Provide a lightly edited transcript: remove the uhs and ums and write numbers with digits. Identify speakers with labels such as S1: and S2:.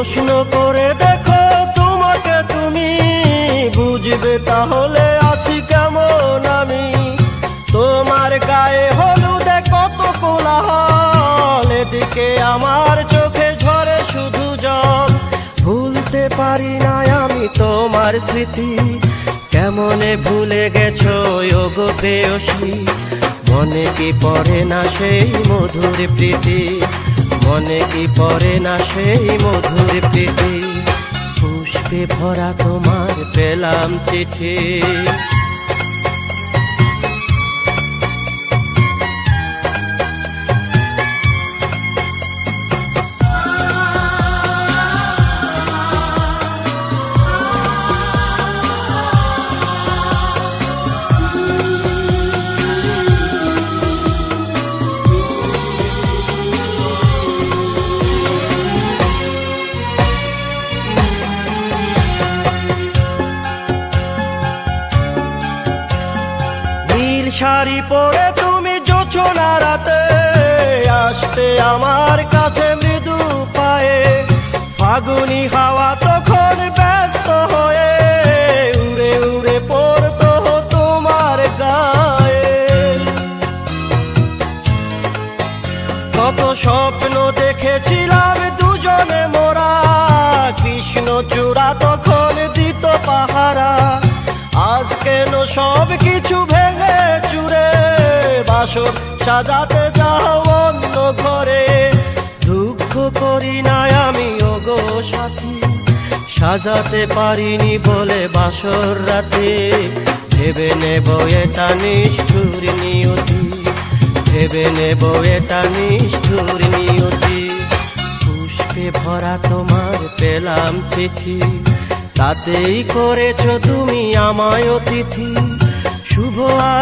S1: প্রশ্ন করে দেখো তোমাকে তুমি, বুঝবে তাহলে আছি কেমন আমি। তোমার গায়ে হলুদে কত কোলাহল, এদিকে আমার চোখে ঝরে শুধু জল। ভুলতে পারি না আমি তোমার স্মৃতি, কেমনে ভুলে গেছো ওগো প্রেয়সী। মনে কি পড়ে না সেই মধুর প্রীতি, মনে কি পড়ে না সেই মধুর প্রীতি। পুষ্পে ভরা তোমার পেলাম চিঠি, শাড়ি পরে তুমি জোছনা রাতে আসতে আমার কাছে মৃদু পায়ে। ফাগুনি হাওয়া তখন ব্যস্ত হয়ে উড়ে উড়ে পড়তো তোমার গায়ে। কত স্বপ্ন দেখেছিলাম দুজনে মোরা, কৃষ্ণচূড়া তখন দিত পাহারা। আজ কেন সব কিছু ভেঙে চুরে বাসর সাজাতে যাও অন্য ঘরে। দুঃখ করি না আমি ওগো সাথী, সাজাতে পারিনি বলে বাসর রাতে। ভেবে নেব এটা নিষ্ঠুর নিয়তি, ভেবে নেব এটা নিষ্ঠুর নিয়তি। পুষ্পে ভরা তোমার পেলাম চিঠি, তাতেই করেছো তুমি আমায় অতিথি। শুভ